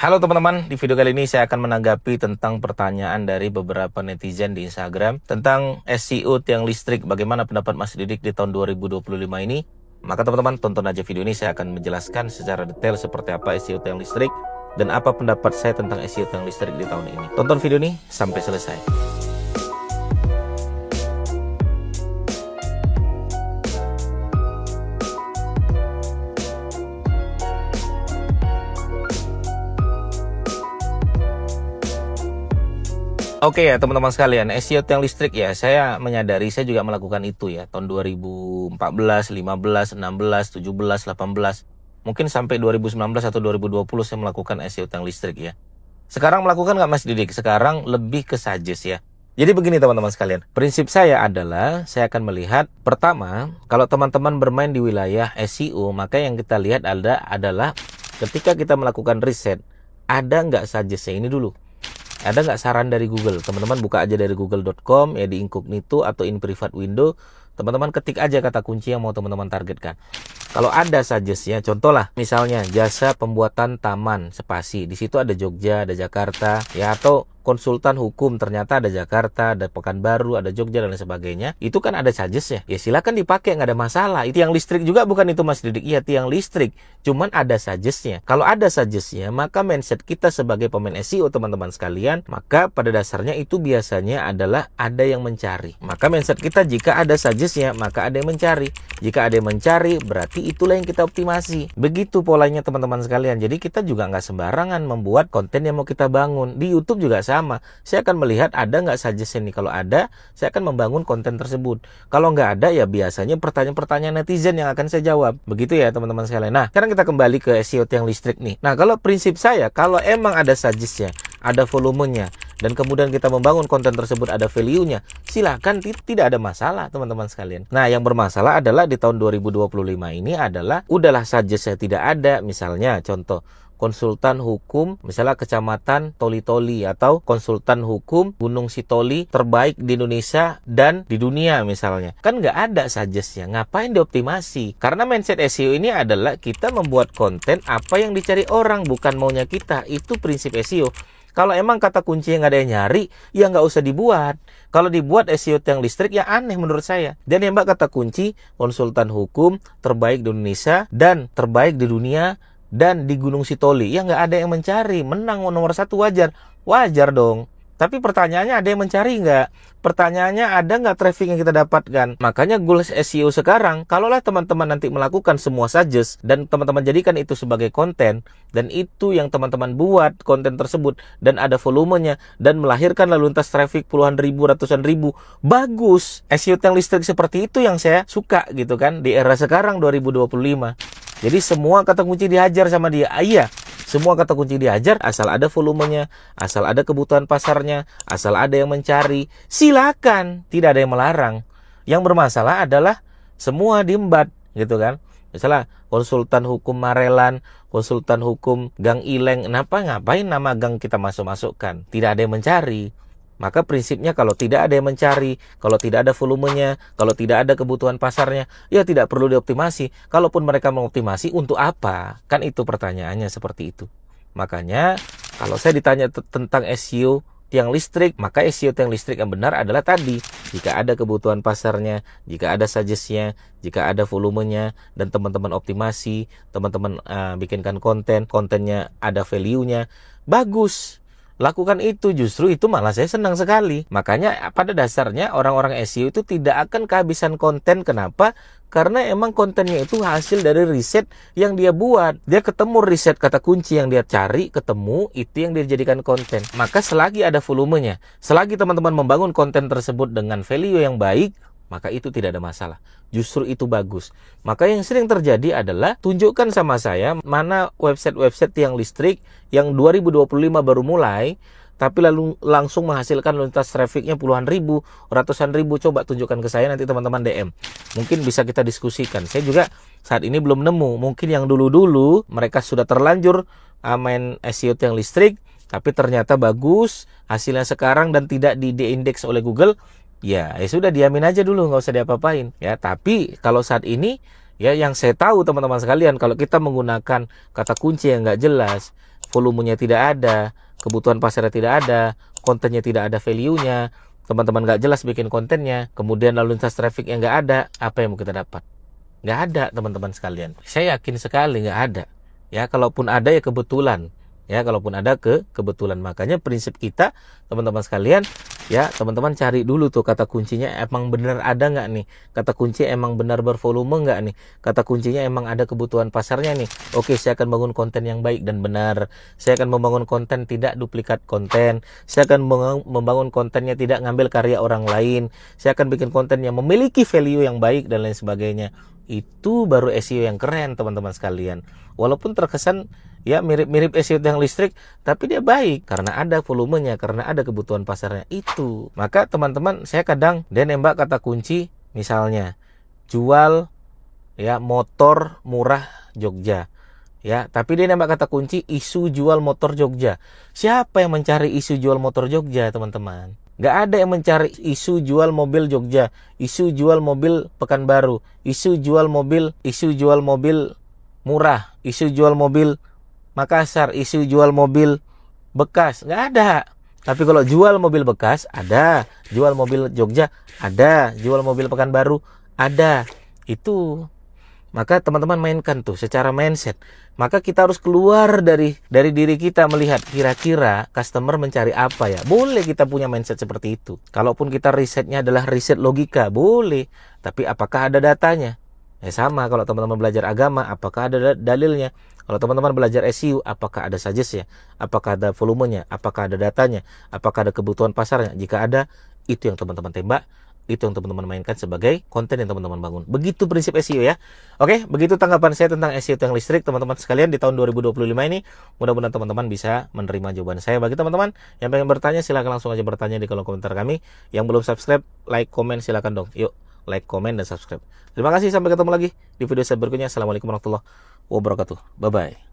Halo teman-teman, di video kali ini saya akan menanggapi tentang pertanyaan dari beberapa netizen di Instagram tentang SEO tiang listrik. Bagaimana pendapat Mas Didik di tahun 2025 ini? Maka teman-teman tonton aja video ini, saya akan menjelaskan secara detail seperti apa SEO tiang listrik dan apa pendapat saya tentang SEO tiang listrik di tahun ini. Tonton video ini sampai selesai. Oke ya teman-teman sekalian, SEO tiang listrik ya, saya menyadari saya juga melakukan itu ya tahun 2014, 15, 16, 17, 18, mungkin sampai 2019 atau 2020 saya melakukan SEO tiang listrik ya. Sekarang melakukan nggak Mas Didik? Sekarang lebih ke suggest ya. Jadi begini teman-teman sekalian, prinsip saya adalah saya akan melihat pertama, kalau teman-teman bermain di wilayah SEO, maka yang kita lihat adalah ketika kita melakukan riset, ada nggak suggestnya ini dulu. Ada nggak saran dari Google? Teman-teman buka aja dari google.com ya, di incognito atau in private window. Teman-teman ketik aja kata kunci yang mau teman-teman targetkan. Kalau ada suggestnya, contoh lah, misalnya jasa pembuatan taman spasi. Di situ ada Jogja, ada Jakarta, ya, atau konsultan hukum, ternyata ada Jakarta, ada Pekanbaru, ada Jogja, dan lain sebagainya. Itu kan ada suggestnya. Ya silakan dipakai, nggak ada masalah. Itu yang listrik juga bukan itu Mas Didik? Iya, tiang listrik. Cuman ada suggestnya. Kalau ada suggestnya, maka mindset kita sebagai pemain SEO teman-teman sekalian, maka pada dasarnya itu biasanya adalah ada yang mencari. Maka mindset kita jika ada suggestnya, maka ada yang mencari. Jika ada yang mencari, berarti itulah yang kita optimasi. Begitu polanya teman-teman sekalian. Jadi kita juga nggak sembarangan membuat konten yang mau kita bangun. Di YouTube juga sama. Saya akan melihat ada nggak suggestion nih. Kalau ada, saya akan membangun konten tersebut. Kalau nggak ada, ya biasanya pertanyaan-pertanyaan netizen yang akan saya jawab. Begitu ya teman-teman sekalian. Nah, sekarang kita kembali ke SEO tiang listrik nih. Nah, kalau prinsip saya, kalau emang ada suggestnya, ada volumenya, dan kemudian kita membangun konten tersebut ada value-nya, silakan, tidak ada masalah teman-teman sekalian. Nah, yang bermasalah adalah di tahun 2025 ini adalah udahlah suggest-nya tidak ada. Misalnya contoh konsultan hukum, misalnya kecamatan Toli-Toli, atau konsultan hukum Gunung Sitoli terbaik di Indonesia dan di dunia misalnya. Kan nggak ada suggest-nya, ngapain dioptimasi? Karena mindset SEO ini adalah kita membuat konten apa yang dicari orang, bukan maunya kita. Itu prinsip SEO. Kalau emang kata kunci yang nggak ada yang nyari, ya nggak usah dibuat. Kalau dibuat SEO tiang listrik, ya aneh menurut saya. Dan yang kata kunci konsultan hukum terbaik di Indonesia dan terbaik di dunia dan di Gunung Sitoli, ya nggak ada yang mencari. Menang nomor 1 wajar dong. Tapi pertanyaannya, ada yang mencari nggak? Pertanyaannya, ada nggak traffic yang kita dapatkan? Makanya goals SEO sekarang, kalaulah teman-teman nanti melakukan semua suggest dan teman-teman jadikan itu sebagai konten, dan itu yang teman-teman buat konten tersebut, dan ada volumenya, dan melahirkan lalu lintas traffic puluhan ribu, ratusan ribu, bagus. SEO tiang listrik seperti itu yang saya suka gitu kan, di era sekarang 2025. Jadi semua kata kunci dihajar sama dia. Iya, semua kata kunci dihajar asal ada volumenya, asal ada kebutuhan pasarnya, asal ada yang mencari. Silakan, tidak ada yang melarang. Yang bermasalah adalah semua diembat gitu kan. Misalnya konsultan hukum Marelan, konsultan hukum Gang Ileng, ngapain nama gang kita masukkan? Tidak ada yang mencari. Maka prinsipnya kalau tidak ada yang mencari, kalau tidak ada volumenya, kalau tidak ada kebutuhan pasarnya, ya tidak perlu dioptimasi. Kalaupun mereka mengoptimasi, untuk apa? Kan itu pertanyaannya seperti itu. Makanya kalau saya ditanya tentang SEO tiang listrik, maka SEO tiang listrik yang benar adalah tadi. Jika ada kebutuhan pasarnya, jika ada suggest-nya, jika ada volumenya, dan teman-teman optimasi, teman-teman bikinkan kontennya ada value-nya, bagus. Lakukan itu, justru itu malah saya senang sekali. Makanya pada dasarnya orang-orang SEO itu tidak akan kehabisan konten. Kenapa? Karena emang kontennya itu hasil dari riset yang dia buat. Dia ketemu riset kata kunci yang dia cari, ketemu, itu yang dia jadikan konten. Maka selagi ada volumenya, selagi teman-teman membangun konten tersebut dengan value yang baik, maka itu tidak ada masalah. Justru itu bagus. Maka yang sering terjadi adalah tunjukkan sama saya mana website-website tiang listrik yang 2025 baru mulai, tapi lalu langsung menghasilkan lintas trafficnya puluhan ribu, ratusan ribu. Coba tunjukkan ke saya, nanti teman-teman DM. Mungkin bisa kita diskusikan. Saya juga saat ini belum nemu. Mungkin yang dulu-dulu mereka sudah terlanjur main SEO tiang listrik, tapi ternyata bagus hasilnya sekarang dan tidak di-indeks oleh Google. Ya sudah, diamin aja dulu, nggak usah diapa-apain ya. Tapi kalau saat ini Ya, yang saya tahu teman-teman sekalian, kalau kita menggunakan kata kunci yang nggak jelas, volumenya tidak ada, kebutuhan pasarnya tidak ada, kontennya tidak ada value-nya, teman-teman nggak jelas bikin kontennya, kemudian lalu lintas traffic yang nggak ada, apa yang mau kita dapat? Nggak ada teman-teman sekalian. Saya yakin sekali nggak ada. Ya, kalaupun ada ya kebetulan. Ya, kalaupun ada kebetulan. Makanya prinsip kita teman-teman sekalian, ya teman-teman cari dulu tuh kata kuncinya emang benar ada nggak nih. Kata kunci emang benar bervolume nggak nih. Kata kuncinya emang ada kebutuhan pasarnya nih. Oke, saya akan bangun konten yang baik dan benar. Saya akan membangun konten tidak duplikat konten. Saya akan membangun kontennya tidak ngambil karya orang lain. Saya akan bikin konten yang memiliki value yang baik dan lain sebagainya. Itu baru SEO yang keren teman-teman sekalian. Walaupun terkesan ya mirip-mirip SEO yang listrik, tapi dia baik karena ada volumenya, karena ada kebutuhan pasarnya itu. Maka teman-teman, saya kadang dia nembak kata kunci misalnya jual ya motor murah Jogja. Ya, tapi dia nembak kata kunci isu jual motor Jogja. Siapa yang mencari isu jual motor Jogja, teman-teman? Nggak ada yang mencari isu jual mobil Jogja, isu jual mobil Pekanbaru, isu jual mobil murah, isu jual mobil Makassar, isu jual mobil bekas. Nggak ada. Tapi kalau jual mobil bekas, ada. Jual mobil Jogja, ada. Jual mobil Pekanbaru, ada. Itu. Maka teman-teman mainkan tuh secara mindset. Maka kita harus keluar dari diri kita melihat kira-kira customer mencari apa ya. Boleh kita punya mindset seperti itu. Kalaupun kita risetnya adalah riset logika, boleh. Tapi apakah ada datanya? Ya sama kalau teman-teman belajar agama, apakah ada dalilnya? Kalau teman-teman belajar SEO, apakah ada suggest ya? Apakah ada volumenya? Apakah ada datanya? Apakah ada kebutuhan pasarnya? Jika ada, itu yang teman-teman tembak. Itu yang teman-teman mainkan sebagai konten yang teman-teman bangun. Begitu prinsip SEO ya. Oke, begitu tanggapan saya tentang SEO yang listrik teman-teman sekalian di tahun 2025 ini. Mudah-mudahan teman-teman bisa menerima jawaban saya. Bagi teman-teman yang pengen bertanya, silahkan langsung aja bertanya di kolom komentar kami. Yang belum subscribe, like, komen, silahkan dong. Yuk, like, komen, dan subscribe. Terima kasih, sampai ketemu lagi di video saya berikutnya. Assalamualaikum warahmatullahi wabarakatuh. Bye-bye.